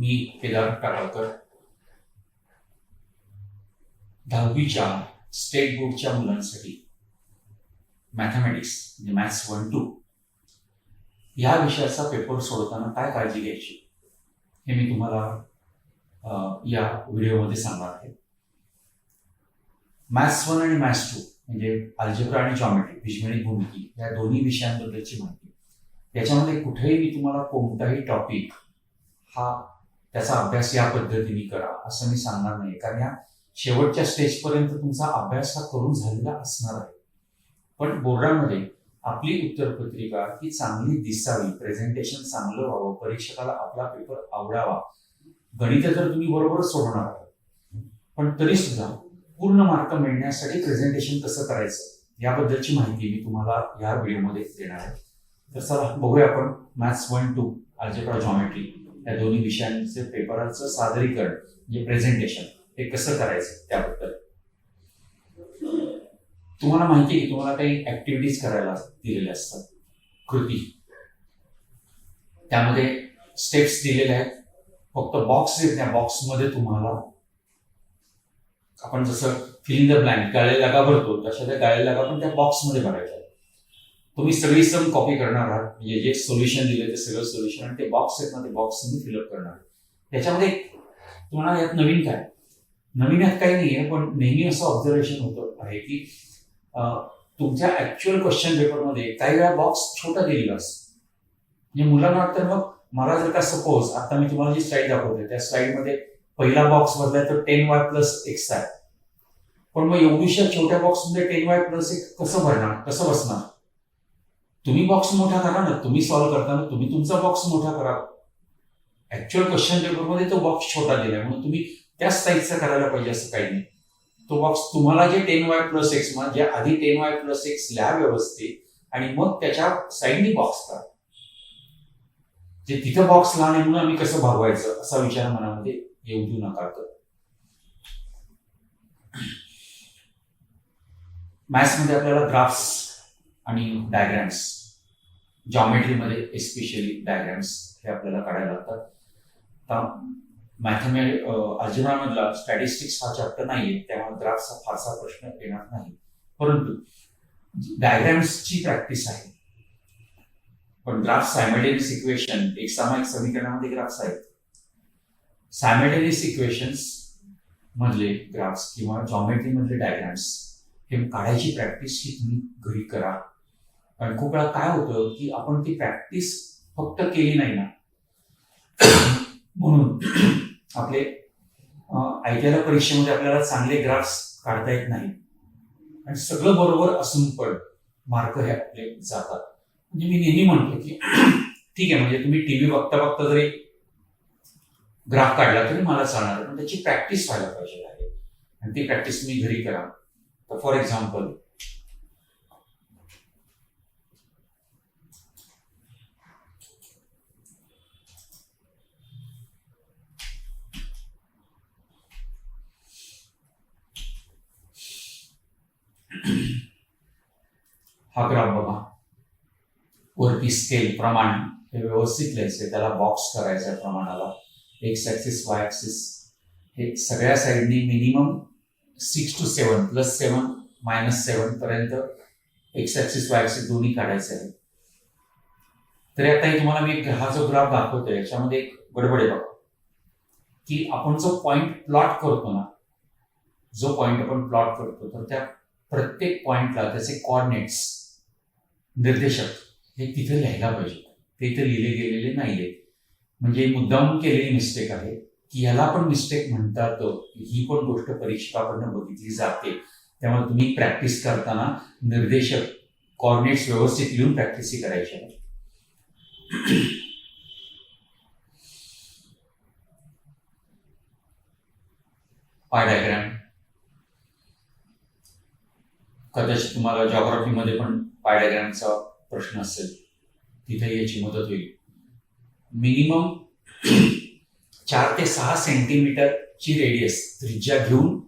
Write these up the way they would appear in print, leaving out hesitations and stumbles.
मी Kedar टाकाळकर 10वीच्या state बोर्डच्या मुलांसाठी mathematics म्हणजे मॅथ्स 1-2 या विषयाचा पेपर सोडवताना काय काळजी घ्यायची हे मी तुम्हाला या व्हिडिओमध्ये सांगणार आहे. मॅथ्स 1 आणि मॅथ्स 2 म्हणजे अल्जेब्रा आणि जॉमेट्री, बीजगणित भूमिती या दोन्ही विषयांबद्दलची माहिती. याच्यामध्ये कुठेही मी तुम्हाला कोणताही टॉपिक त्याचा अभ्यास या पद्धतीने करा असं मी सांगणार नाही, कारण या शेवटच्या स्टेजपर्यंत तुमचा अभ्यास हा करून झालेला असणार आहे. पण बोर्डामध्ये आपली उत्तरपत्रिका ही चांगली दिसावी, प्रेझेंटेशन चांगलं व्हावं, परीक्षकाला आपला पेपर आवडावा. गणित तर तुम्ही बरोबरच सोडवणार आहात, पण तरी सुद्धा पूर्ण मार्क मिळण्यासाठी प्रेझेंटेशन कसं करायचं याबद्दलची माहिती मी तुम्हाला या व्हिडिओमध्ये देणार आहे. तर चला बघूया आपण मॅथ्स 1-2 अल्जेब्रा जॉमेट्री या दोन्ही विषयांचे पेपराचं सादरीकरण म्हणजे प्रेझेंटेशन हे कसं करायचं त्याबद्दल. तुम्हाला माहिती आहे की तुम्हाला काही ऍक्टिव्हिटीज करायला दिलेल्या असतात, कृती. त्यामध्ये स्टेप्स दिलेले आहेत. फक्त बॉक्स आहेत, त्या बॉक्समध्ये तुम्हाला आपण जसं फिल द ब्लँक गाळे लागा भरतो तशा त्या गाळे लागा पण त्या बॉक्समध्ये भरायच्या. तुम्ही सगळी सम कॉपी करणार आहात, म्हणजे जे सोल्युशन दिले ते सगळं सोल्युशन आणि ते बॉक्स आहेत ना, ते बॉक्स तुम्ही फिलअप करणार. त्याच्यामध्ये तुम्हाला यात नवीन काय, नवीन यात काही नाहीये, पण नेहमी असं ऑब्झर्वेशन होतं आहे की तुमच्या ऍक्च्युअल क्वेश्चन पेपरमध्ये काही वेळा बॉक्स छोटा दिलेला असतो. म्हणजे मुलांना वाटतं मग मला जर का सपोज आता मी तुम्हाला जी स्लाइड दाखवते त्या स्लाइडमध्ये पहिला बॉक्स बदलाय तर 10y+x आहे, पण मग एवढीशा छोट्या बॉक्समध्ये 10y+x कसं भरणार, कसं बसणार. तुम्ही बॉक्स मोठा करा ना, तुम्ही सॉल्व्ह करताना तुम्ही तुमचा बॉक्स मोठा करा. ऍक्च्युअल क्वेश्चन पेपरमध्ये तो बॉक्स छोटा दिलाय म्हणून तुम्ही त्याच साईजचा करायला पाहिजे असं काही नाही. तो बॉक्स तुम्हाला जे 10y+x म्हणजे आधी 10y+x लिहा व्यवस्थित आणि मग त्याच्या साईडनी बॉक्स करा. जे तिथं बॉक्स लहान आहे म्हणून आम्ही कसं भागवायचं असा विचार मनामध्ये येऊ देऊ नका. मॅथ्समध्ये आपल्याला ग्राफ्स आणि डायग्राम्स, जॉमेट्रीमध्ये एस्पेशली डायग्राम्स हे आपल्याला काढायला लागतात. आता अल्जेब्रा मधला स्टॅटिस्टिक्स हा चॅप्टर नाहीये, त्यामुळे ग्राफ्सचा फारसा प्रश्न येणार नाही, परंतु डायग्राम्सची प्रॅक्टिस आहे. पण ग्राफ सायमल्टेनियस इक्वेशन, एक सामायिक समीकरणामध्ये ग्राफ्स आहेत. सायमल्टेनियस इक्वेशन्स मधले ग्राफ्स किंवा जॉमेट्री मधले डायग्राम्स हे काढायची प्रॅक्टिस ही तुम्ही घरी करा. कारण खूप वेळा काय होतं की आपण ती प्रॅक्टिस फक्त केली नाही ना, म्हणून आपले आयटीआयला परीक्षेमध्ये आपल्याला चांगले ग्राफ्स काढता येत नाही आणि सगळं बरोबर असून पण मार्क हे आपले जातात. म्हणजे मी नेहमी म्हणतो की ठीक आहे, म्हणजे तुम्ही टीव्ही बघता बघता जरी ग्राफ काढला तरी मला चालणार, पण त्याची प्रॅक्टिस व्हायला पाहिजे आहे आणि ती प्रॅक्टिस तुम्ही घरी करा. तर फॉर एक्झाम्पल हा ग्राफ बघा, वरती स्केल प्रमाण हे व्यवस्थित लिहायचे, त्याला बॉक्स करायचा आहे प्रमाणाला. एक्स ऍक्सिस वाय ऍक्सिस हे सगळ्या साईडनी मिनिमम 6 to 7 +7 -7 पर्यंत एक्स ऍक्सिस वाय ऍक्सिस दोन्ही काढायचे आहे. तरी आता तुम्हाला मी हा जो ग्राफ दाखवतोय याच्यामध्ये एक गडबड आहे बघा, की आपण जो पॉइंट प्लॉट करतो ना, जो पॉइंट आपण प्लॉट करतो तर त्या प्रत्येक पॉइंटला त्याचे कोऑर्डिनेट्स, निर्देशक हे तिथे लिहायला पाहिजे. ते इथे लिहिले गेलेले नाहीये, म्हणजे मुद्दाम केलेली मिस्टेक आहे की याला पण मिस्टेक म्हणतात. ही पण गोष्ट परीक्षकाकडनं बघितली जाते. त्यामुळे तुम्ही प्रॅक्टिस करताना निर्देशक, कोऑर्डिनेट्स व्यवस्थित लिहून प्रॅक्टिस करायची आहे. पाय डायग्राम कदाचित तुम्हाला जॉग्राफीमध्ये पण पाय डायग्रामचा प्रश्न असेल, तिथे याची मदत होईल. मिनिमम 4 ते 6 सेंटीमीटरची रेडियस त्रिज्या घेऊन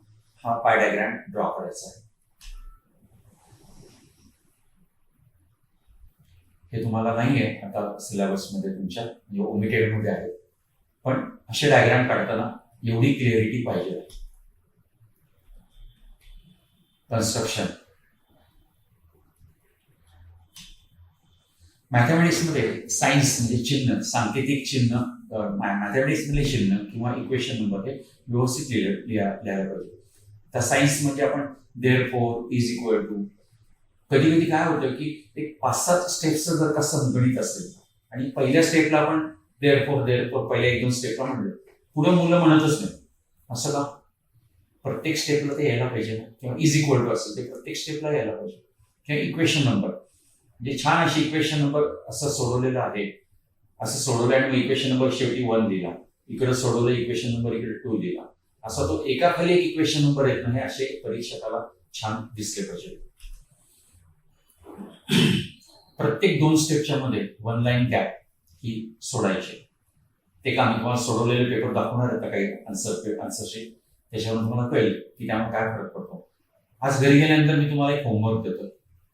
हा पाय डायग्राम ड्रॉ करायचा आहे. हे तुम्हाला नाहीये आता सिलेबसमध्ये तुमच्या, म्हणजे ओमिटेड मध्ये आहे. पण असे डायग्राम काढताना एवढी क्लिअरिटी पाहिजे. कन्स्ट्रक्शन मॅथमॅटिक्समध्ये सायन्स म्हणजे चिन्ह, सांकेतिक चिन्ह, मॅथमॅटिक्समधले चिन्ह किंवा इक्वेशन नंबर हे व्यवस्थित लिहायला पाहिजे. तर सायन्स म्हणजे आपण देअरफॉर, इज इक्वल टू, कधी कधी काय होतं की एक 5-7 स्टेप्सचं जर का संगणित असेल आणि पहिल्या स्टेपला आपण देअरफॉर पहिल्या 1-2 स्टेपला म्हणलं, पुढे मुलं म्हणतच नाही. असं का? प्रत्येक स्टेपला ते यायला पाहिजे ना. किंवा इज इक्वल टू असेल ते प्रत्येक स्टेपला यायला पाहिजे. किंवा इक्वेशन नंबर म्हणजे छान अशी इक्वेशन नंबर असं सोडवलेलं आहे, असं सोडवलं आणि मग इक्वेशन नंबर शेवटी 1 दिला, इकडे सोडवलं इक्वेशन नंबर इकडे 2 दिला, असा तो एकाखाली एक इक्वेशन नंबर येत नाही, असे परीक्षकाला छान दिसले पाहिजे. प्रत्येक 2 स्टेपच्या मध्ये 1 लाईन गॅप ही सोडायची. ते काम तुम्हाला सोडवलेले पेपर दाखवणार आहेत काही आन्सरशीट, त्याच्यावरून तुम्हाला कळेल की त्यामुळे काय फरक पडतो. आज घरी गेल्यानंतर मी तुम्हाला एक होमवर्क देतो,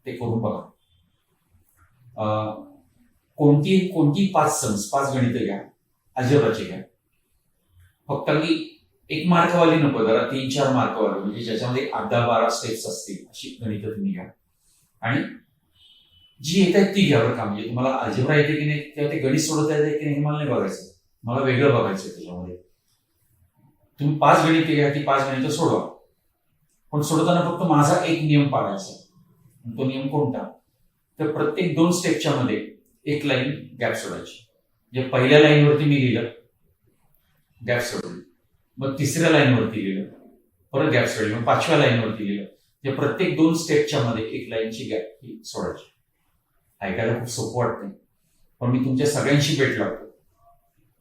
ते करून बघा. कोणती 5 गणितं घ्या, अल्जेब्राची घ्या, फक्त अगदी 1 मार्कवाली नको, जरा 3-4 मार्कवाली, म्हणजे ज्याच्यामध्ये 10-12 स्टेप्स असतील अशी गणितं तुम्ही घ्या. आणि जी येत आहेत ती घ्या बरं का. म्हणजे तुम्हाला अल्जेब्रा येते की नाही किंवा ते गणित सोडवता येते की नाही हे मला नाही बघायचं, मला वेगळं बघायचं. त्याच्यामध्ये तुम्ही 5 गणितं घ्या, ती 5 गणितं सोडवा, पण सोडवताना फक्त माझा एक नियम पाळायचा. तो नियम कोणता? तर प्रत्येक 2 स्टेपच्या मध्ये 1 लाईन गॅप सोडायची. म्हणजे पहिल्या लाईनवरती मी लिहिलं, गॅप सोडली, मग 3ऱ्या लाईनवरती लिहिलं, परत गॅप सोडली, मग 5व्या लाईनवरती लिहिलं. म्हणजे प्रत्येक 2 स्टेपच्या मध्ये 1 लाईनची गॅप ही सोडायची. ऐकायला खूप सोपं वाटतं, पण मी तुमच्या सगळ्यांशी भेट लावतो.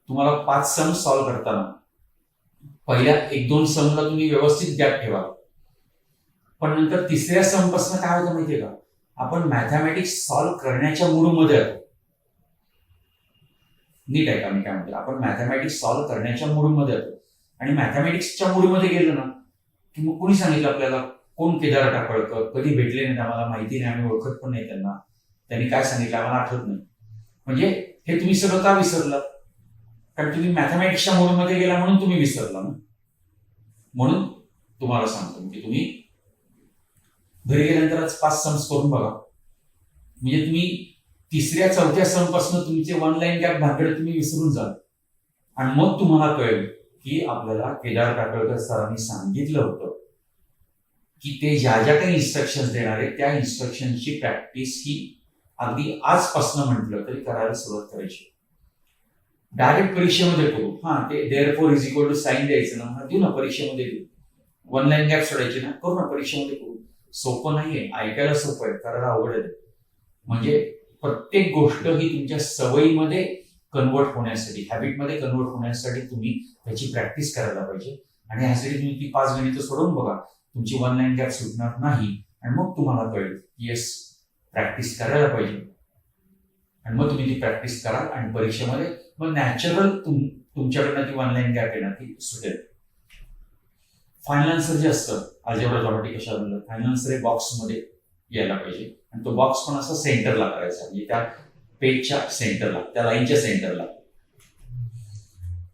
तुम्हाला 5 सम सॉल्व्ह करताना पहिल्या 1-2 समला तुम्ही व्यवस्थित गॅप ठेवा, पण नंतर 3ऱ्या सम पासून काय होतं माहितीये का, आपण मॅथमॅटिक्स सॉल्व्ह करण्याच्या मूडमध्ये आहोत. नीट आहे का मी काय म्हणतो? आपण मॅथमॅटिक्स सॉल्व्ह करण्याच्या मूडमध्ये आहोत आणि मॅथमॅटिक्सच्या मूडमध्ये गेलो ना की मग कोणी सांगितलं आपल्याला, कोण केदार टाकळकर, कधी भेटले नाहीत, आम्हाला माहिती नाही, आम्ही ओळखत पण नाही त्यांना, त्यांनी काय सांगितलं आम्हाला आठवत नाही. म्हणजे हे तुम्ही सगळं का विसरलात? कारण तुम्ही मॅथमॅटिक्सच्या मोडमध्ये गेला म्हणून तुम्ही विसरला ना. म्हणून तुम्हाला सांगतो की तुम्ही घरी गेल्यानंतरच 5 सम्स करून बघा. म्हणजे तुम्ही 3ऱ्या-4थ्या सम पासून तुमचे 1 लाईन गॅप भानगड तुम्ही विसरून जाल आणि मग तुम्हाला कळेल की आपल्याला केदार टाकळकर सरांनी सांगितलं होतं की ते ज्या ज्या काही इन्स्ट्रक्शन देणार आहेत त्या इन्स्ट्रक्शनची प्रॅक्टिस ही अगदी आजपासून म्हटलं तरी करायला सुरुवात करायची. डायरेक्ट परीक्षेमध्ये करू, ते therefore is equal to sign द्यायचं ना, देऊ ना परीक्षेमध्ये, देऊ 1 लाईन गॅप सोडायची ना, करू ना परीक्षेमध्ये करू. सोपं नाहीये, ऐकायला सोपं आहे, करायला अवघड आहे. म्हणजे प्रत्येक गोष्ट ही तुमच्या सवयीमध्ये कन्वर्ट होण्यासाठी, हॅबिटमध्ये कन्वर्ट होण्यासाठी तुम्ही त्याची प्रॅक्टिस करायला पाहिजे. आणि ह्यासाठी तुम्ही ती 5 गणितं सोडवून बघा, तुमची 1 लाईन गॅप सुटणार नाही आणि मग तुम्हाला कळेल की येस, प्रॅक्टिस करायला पाहिजे. आणि मग तुम्ही ती प्रॅक्टिस कराल आणि परीक्षेमध्ये मग नॅचरल तुमच्याकडनं ती 1 लाईन गॅप येणार, ती सुटेल. फायनल आन्सर जे असतं अल्जेब्रा जॉमेट्री कशा बनलं, फायनल आन्सर हे बॉक्समध्ये यायला पाहिजे आणि तो बॉक्स पण असं सेंटरला करायचा, म्हणजे त्या पेजच्या सेंटरला, त्या लाईनच्या सेंटरला.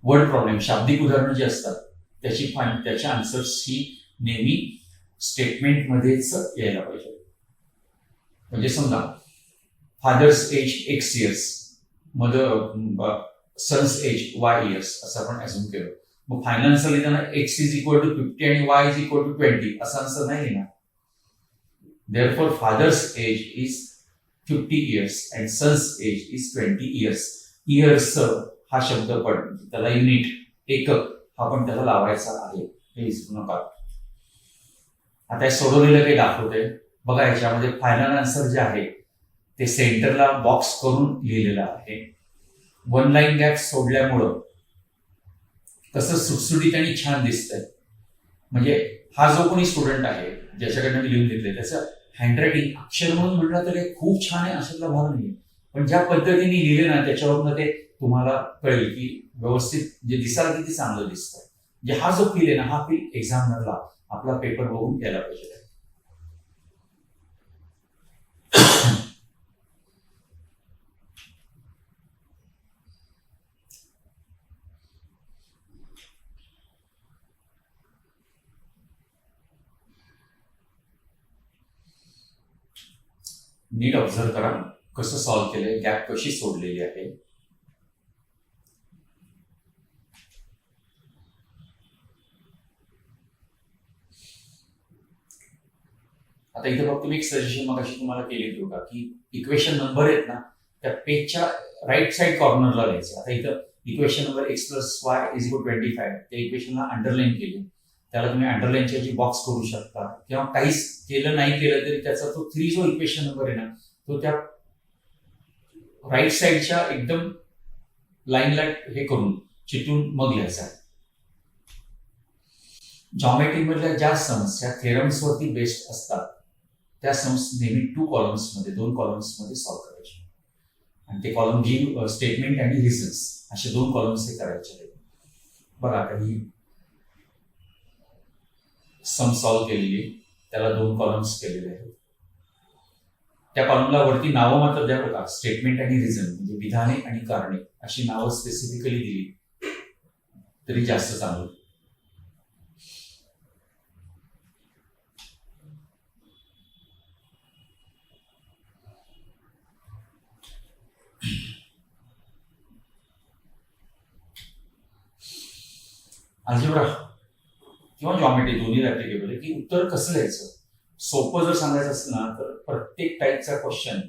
वर्ड प्रॉब्लेम, शाब्दिक उदाहरणं जे असतात त्याच्या आन्सर्स ही नेहमी स्टेटमेंटमध्येच यायला पाहिजे. म्हणजे समजा father's age X years, son's age Y years असं आपण अज्युम केलं. मग फायनल आन्सर लिहिताना X इज इक्वल टू 50 आणि Y इज इक्वल टू 20 असा आन्सर नाही लिहिणार. Therefore father's age is 50 years and son's age is 20 years. Years हा शब्द पण त्याला युनिट, एकक हा पण त्याला लावायचा आहे, हे विसरू नका. आता हे सोडवलेलं काही दाखवतंय बघा. याच्यामध्ये फायनल आन्सर जे आहे ते सेंटरला बॉक्स करून लिहिलेलं आहे. 1 लाईन गॅप सोडल्यामुळं कसं सुटसुटीत आणि छान दिसतंय. म्हणजे हा जो कोणी स्टुडंट आहे ज्याच्याकडनं मी लिहून घेतलंय त्याचं हँडरायटिंग, अक्षर म्हणून म्हटलं तर खूप छान आहे अशातला भाग नाही, पण ज्या पद्धतीने लिहिले ना त्याच्यावरून ते तुम्हाला कळेल की व्यवस्थित जे दिसायला किती चांगलं दिसतंय. म्हणजे हा जो फील आहे ना, हा फील एक्झामिनरला आपला पेपर बघून यायला पाहिजे. नीट ऑब्झर्व करा कसं सॉल्व्ह केलंय, गॅप कशी सोडलेली आहे. आता इथे फक्त मी एक सजेशन मग अशी तुम्हाला केली होती का, की इक्वेशन नंबर आहेत ना त्या पेजच्या राईट साईड कॉर्नरला लिहायचे. आता इथं इक्वेशन नंबर x + y = 25 त्या इक्वेशनला अंडरलाईन केले, त्याला तुम्ही अंडरलाईनच्या जी बॉक्स करू शकता, किंवा काहीच केलं नाही केलं तरी त्याचा तो 3 जो इक्वेशन नंबर आहे ना तो त्या राईट साईडच्या एकदम लाईनला हे करून चिटून मग लिहायचा. जॉमेट्री मधल्या ज्या सम्स या थेरम्स वरती बेस्ड असतात त्या सम्स नेहमी 2 कॉलम्समध्ये 2 कॉलम्समध्ये सॉल्व्ह करायचे, आणि ते कॉलम गिव्ह स्टेटमेंट आणि रिझन्स असे 2 कॉलम्स हे करायचे आहेत. बघा आता ही सम सॉल्व्ह केलेली, त्याला 2 कॉलम्स केलेले आहेत. त्या कॉलमला वरती नावं मात्र द्या बघा, स्टेटमेंट आणि रिझन म्हणजे विधाने आणि कारणे अशी नावं स्पेसिफिकली दिली तरी जास्त चांगलं. अल्जेब्रा किंवा जॉमेट्री दोन्ही ऍप्लिकेबल आहे, की उत्तर कसं लिहायचं. सोपं जर सांगायचं असेल ना तर प्रत्येक टाईपचा क्वेश्चन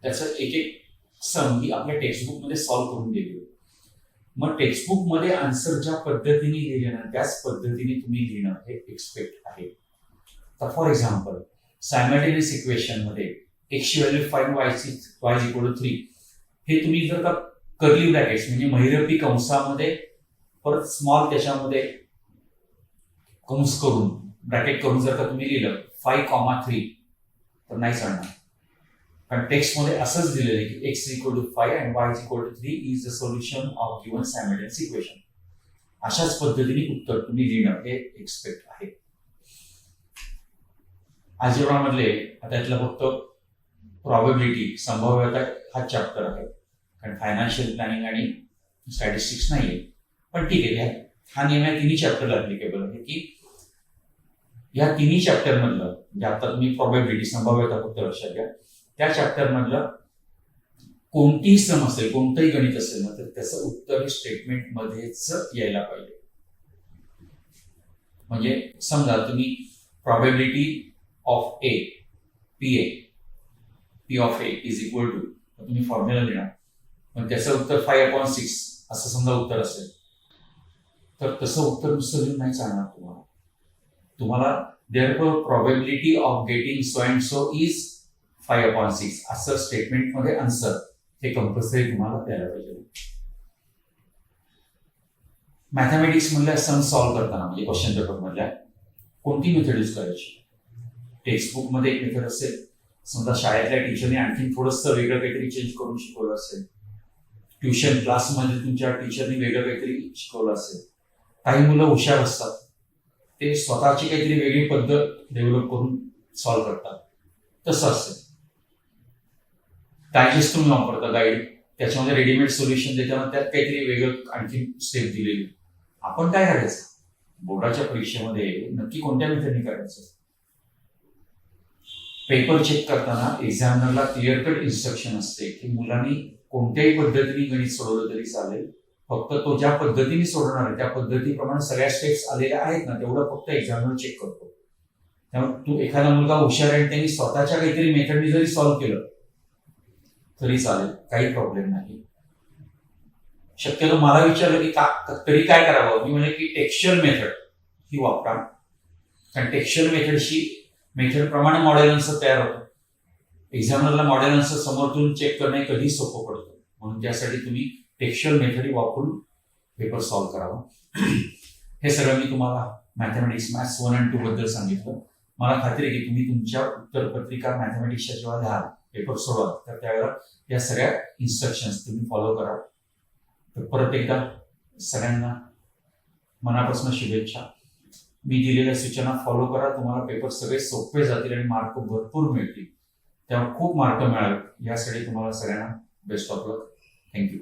त्याचं एक एक सम ही आपल्या टेक्स्टबुक मध्ये सॉल्व्ह करून दिली. मग टेक्स्टबुक मध्ये आन्सर ज्या पद्धतीने लिहिले ना त्याच पद्धतीने तुम्ही लिहिणं हे एक्सपेक्ट आहे. तर फॉर एक्झाम्पल सायमल्टेनियस इक्वेशन मध्ये एक्सची व्हॅल्यू 5 y = 3 हे तुम्ही जर का कर्ली ब्रॅकेट्स म्हणजे महिरपी कंसामध्ये परत स्मॉल त्याच्यामध्ये कंस करून ब्रॅकेट करून जर का तुम्ही लिहिलं 5,3 तर नाही चालणार, कारण टेक्स्ट मध्ये असंच दिलेलं आहे की x = 5 and y = 3 is the solution of given simultaneous equation. अशाच पद्धतीने उत्तर तुम्ही लिहिणं हे एक्सपेक्ट आहे. अल्जेब्रा मधले आता त्यातलं फक्त प्रॉबेबिलिटी संभाव्यता हा चॅप्टर आहे, कारण फायनान्शियल प्लॅनिंग आणि स्टॅटिस्टिक्स नाहीये. पण ठीक आहे, हा नियम या तिन्ही चॅप्टरला ऍप्लिकेबल आहे, की या तिन्ही चॅप्टर मधलं म्हणजे आता तुम्ही प्रॉबेबिलिटी संभाव्यता फक्त लक्षात घ्या, त्या चॅप्टर मधलं कोणतीही सम असेल कोणतंही गणित असेल ना तर त्याचं उत्तर हे स्टेटमेंट मध्येच यायला पाहिजे. म्हणजे समजा तुम्ही probability of A P of A = तुम्ही फॉर्म्युला लिहिणार, पण त्याचं उत्तर 5/6 असं समजा उत्तर असेल तर तसं उत्तर नुसतं लिहून नाही चालणार तुम्हाला. तुम्हाला therefore probability of getting so and so is 5/6 असं स्टेटमेंट मध्ये आन्सर हे कंपल्सरी तुम्हाला द्यायला पाहिजे. मॅथमॅटिक्स मधल्या सम सॉल्व्ह करताना म्हणजे क्वेश्चन पेपर मधल्या कोणती मेथड यूज करायची. टेक्स्टबुक मध्ये एक मेथड असेल, समजा शाळेतल्या टीचरने आणखी थोडंसं वेगळं काहीतरी चेंज करून शिकवलं असेल, ट्युशन क्लासमध्ये तुमच्या टीचरने वेगळं काहीतरी शिकवलं असेल. काही मुलं हुशार असतात, ते स्वतःची काहीतरी वेगळी पद्धत डेव्हलप करून सॉल्व्ह करतात, तसं असेल. डायजेस्ट तुम्ही वापरता गाईड, त्याच्यामध्ये रेडीमेड सोल्युशन देताना त्यात काहीतरी वेगळं आणखी स्टेप दिलेली. आपण काय करायचं बोर्डाच्या परीक्षेमध्ये नक्की कोणत्या मेथडने करायचं. पेपर चेक करताना एक्झामिनरला क्लिअर कट इन्स्ट्रक्शन असते की मुलांनी कोणत्याही पद्धतीने गणित सोडवलं तरी चालेल, फक्त तो ज्या पद्धतीने सोडवणार आहे त्या पद्धतीप्रमाणे सगळ्या स्टेप्स आलेल्या आहेत ना तेवढं फक्त एक्झामिनर चेक करतो. त्यामुळे तू एखादा मुलगा हुशार आहे त्यांनी स्वतःच्या काहीतरी मेथडने जरी सॉल्व्ह केलं तरी चालेल, काही प्रॉब्लेम नाही. शक्यतो मला विचारलं की तरी काय करावं, मी म्हणजे की टेक्स्चर मेथड ही वापरा, कारण टेक्स्चर मेथड प्रमाणे मॉडेल आन्सर तयार होतं. एक्झामिनरला मॉडेल आन्सर समोरून चेक करणे कधी सोपं पडतं, म्हणून त्यासाठी तुम्ही टेक्स्चर मेथड वापरून पेपर सॉल्व्ह करावा. हे सगळं मी तुम्हाला मॅथमॅटिक्स मॅथ्स 1 आणि 2 बद्दल सांगितलं. मला खात्री आहे की तुम्ही तुमच्या उत्तरपत्रिका मॅथमॅटिक्सच्या जेव्हा द्याल पेपर सोडवाल तर त्यावेळेला या सगळ्या इन्स्ट्रक्शन्स तुम्ही फॉलो करा. तर परत एकदा सगळ्यांना मनापासून शुभेच्छा. मी दिलेल्या सूचना फॉलो करा, तुम्हाला पेपर सगळे सोपे जातील आणि मार्क भरपूर मिळतील. त्यामुळे खूप मार्क मिळावे यासाठी तुम्हाला सगळ्यांना बेस्ट ऑफ लक. थँक्यू.